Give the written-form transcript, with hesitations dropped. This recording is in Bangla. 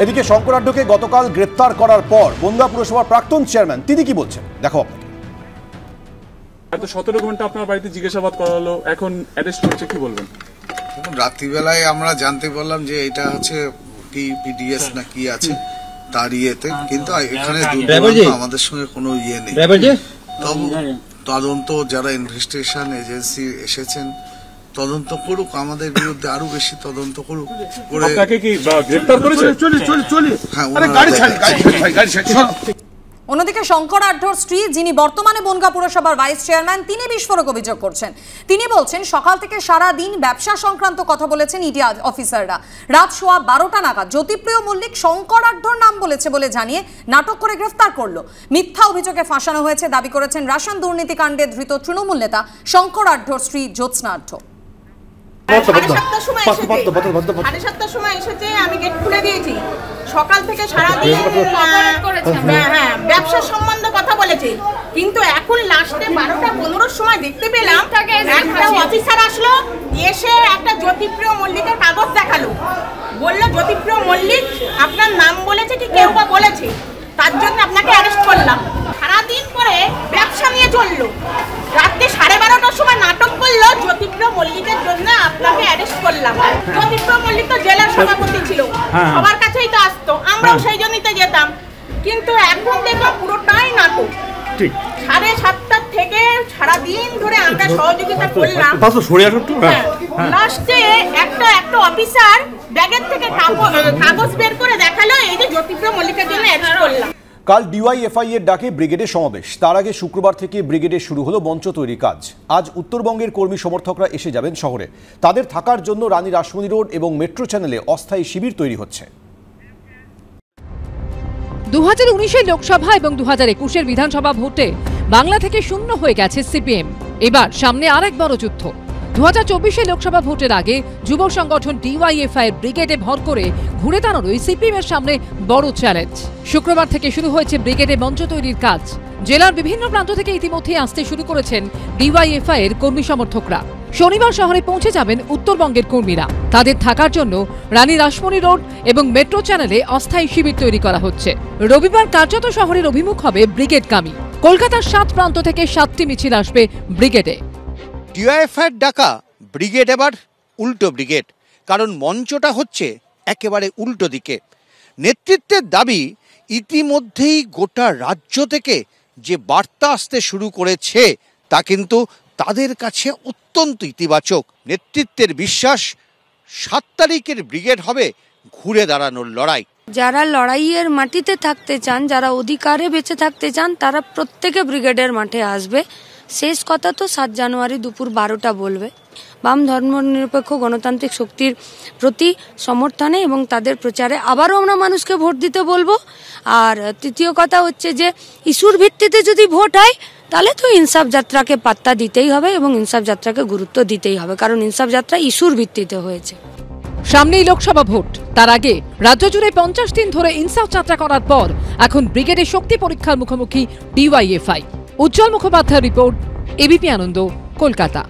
এদিকে শঙ্কর আঢ্যকে গতকাল গ্রেপ্তার করার পর বনগাঁ পুরসভার প্রাক্তন চেয়ারম্যান তিনি কি বলছেন দেখো আপনাকে। এত 17 ঘন্টা আপনার বাড়িতে জিজ্ঞাসাবাদ করা হলো, এখন অ্যারেস্ট হচ্ছে, কি বলবেন? রাত্রিবেলায় আমরা জানতে পারলাম যে এটা হচ্ছে কি পিডিএস না কি আছে তার ইয়েতে, কিন্তু এখানে আমাদের সঙ্গে কোনো ইয়ে নেই। তদন্ত যারা ইনভেস্টিগেশন এজেন্সি এসেছেন তদন্ত করুক, আমাদের বিরুদ্ধে আরো বেশি তদন্ত করুক। আপনাকে কি গ্রেফতার করেছে? অন্যদিকে শঙ্কর আঢ্যর স্ত্রী, যিনি বর্তমানে বনগাঁ পুরসভার ভাইস চেয়ারম্যান, তিনি বিস্ফোরক অভিযোগ করছেন। তিনি বলছেন সকাল থেকে সারা দিন ব্যবসা সংক্রান্ত কথা বলেছেন ইডি অফিসাররা। রাত 12:15 নাগাদ জ্যোতিপ্রিয় মল্লিক শঙ্কর আঢ্যর নাম বলেছে বলে জানিয়ে নাটক করে গ্রেফতার করলো। মিথ্যা অভিযোগে ফাঁসানো হয়েছে দাবি করেছেন রাশন দুর্নীতিকাণ্ডে ধৃত তৃণমূল নেতা শঙ্কর আঢ্যর স্ত্রী জ্যোৎস্না আঢ্য। 7:30 সময় এসেছে, আমি গেট খুলে দিয়েছি। সকাল থেকে সারাদিন ব্যবসা সম্বন্ধে কথা বলেছে, কিন্তু এখন লাস্টে 12:15 সময় দেখতে পেলাম একটা অফিসার আসলো, এসে একটা জ্যোতিপ্রিয় মল্লিকের কাগজ দেখালো, বললো জ্যোতিপ্রিয় মল্লিক আপনার নাম বলেছে কি কেউ বা বলেছে, তার জন্য আপনাকে অ্যারেস্ট করলাম। সারাদিন পরে ব্যবসা নিয়ে চললো, রাত্রে 12:30টার সময় নাটক করলো জ্যোতিপ্রিয় মল্লিকের জন্য আপনাকে অ্যারেস্ট করলাম। জ্যোতিপ্রিয় মল্লিক তো জেলার সভাপতি ছিল, সবার কাছেই তো আসতো, আমরাও সেই জন্যই তো যেতাম, কিন্তু এখন দেখলাম পুরোটাই নাটক। 7:30 থেকে সারাদিন ধরে আমরা সহযোগিতা করলাম। লাস্টে একটা অফিসার ব্যাগের থেকে কাগজ বের করে দেখালো, এই যে জ্যোতিপ্রিয় মল্লিকের জন্য অ্যারেস্ট করলাম। কাল ডিওয়াইএফআই এর ডাকে ব্রিগেডের সমাবেশ, তার আগে শুক্রবার থেকে ব্রিগেডে শুরু হলো মঞ্চ তৈরির কাজ। আজ উত্তরবঙ্গের কর্মী সমর্থকরা এসে যাবেন শহরে। তাদের থাকার জন্য রানী রাসমণি রোড এবং মেট্রো চ্যানেলে অস্থায়ী শিবির তৈরি হচ্ছে। 2019-এর লোকসভা এবং 2021-এর বিধানসভা ভোটে বাংলা থেকে শূন্য হয়ে গেছে সিপিএম। এবার সামনে আরেক বড় যুদ্ধ। 2024-এর লোকসভা ভোটের আগে যুব সংগঠন ডিওয়াইএফআই এর ব্রিগেডে ভর করে ঘুরে দাঁড়ানোই সিপিএম এর সামনে বড় চ্যালেঞ্জ। শুক্রবার থেকে শুরু হয়েছে ব্রিগেডে মঞ্চ তৈরির কাজ। জেলার বিভিন্ন প্রান্ত থেকে ইতিমধ্যেই আসতে শুরু করেছেন ডিওয়াইএফআই এর কর্মী সমর্থকরা। শনিবার শহরে পৌঁছে যাবেন উত্তরবঙ্গের কর্মীরা। তাদের থাকার জন্য রানী রাসমণি রোড এবং মেট্রো চ্যানেলে অস্থায়ী শিবির তৈরি করা হচ্ছে। রবিবার কার্যত শহরের অভিমুখ হবে ব্রিগেডগামী। কলকাতার 7 প্রান্ত থেকে 7টি মিছিল আসবে ব্রিগেডে। ডিওয়াইএফআইয়ের ডাকা ব্রিগেড এবার উল্টো ব্রিগেড, কারণ মঞ্চটা হচ্ছে একেবারে উল্টো দিকে। নেতৃত্বের দাবি ইতিমধ্যেই গোটা রাজ্য থেকে যে বার্তা আসতে শুরু করেছে তা কিন্তু তাদের কাছে অত্যন্ত ইতিবাচক। নেতৃত্বের বিশ্বাস 7 তারিখের ব্রিগেড হবে ঘুরে দাঁড়ানোর লড়াই। যারা লড়াইয়ের মাটিতে থাকতে চান, যারা অধিকারে বেঁচে থাকতে চান, তারা প্রত্যেকে ব্রিগেডের মাঠে আসবে। শেষ কথা তো 7 জানুয়ারি দুপুর 12টা বলবে। বাম ধর্মনিরপেক্ষ গণতান্ত্রিক শক্তির প্রতি সমর্থনে এবং তাদের প্রচারে আবারও আমরা মানুষকে ভোট দিতে বলবো। আর তৃতীয় কথা হচ্ছে যে ইস্যুর ভিত্তিতে যদি ভোট হয় তাহলে তো ইনসাফ যাত্রাকে পাত্তা দিতেই হবে এবং ইনসাফ যাত্রাকে গুরুত্ব দিতেই হবে, কারণ ইনসাফ যাত্রা ইস্যুর ভিত্তিতে হয়েছে। সামনেই লোকসভা ভোট, তার আগে রাজ্য জুড়ে 50 দিন ধরে ইনসাফ যাত্রা করার পর এখন ব্রিগেডের শক্তি পরীক্ষার মুখোমুখি ডিওয়াইএফআই। উজ্জ্বল মুখোপাধ্যায়ের রিপোর্ট, এবিপি আনন্দ, কলকাতা।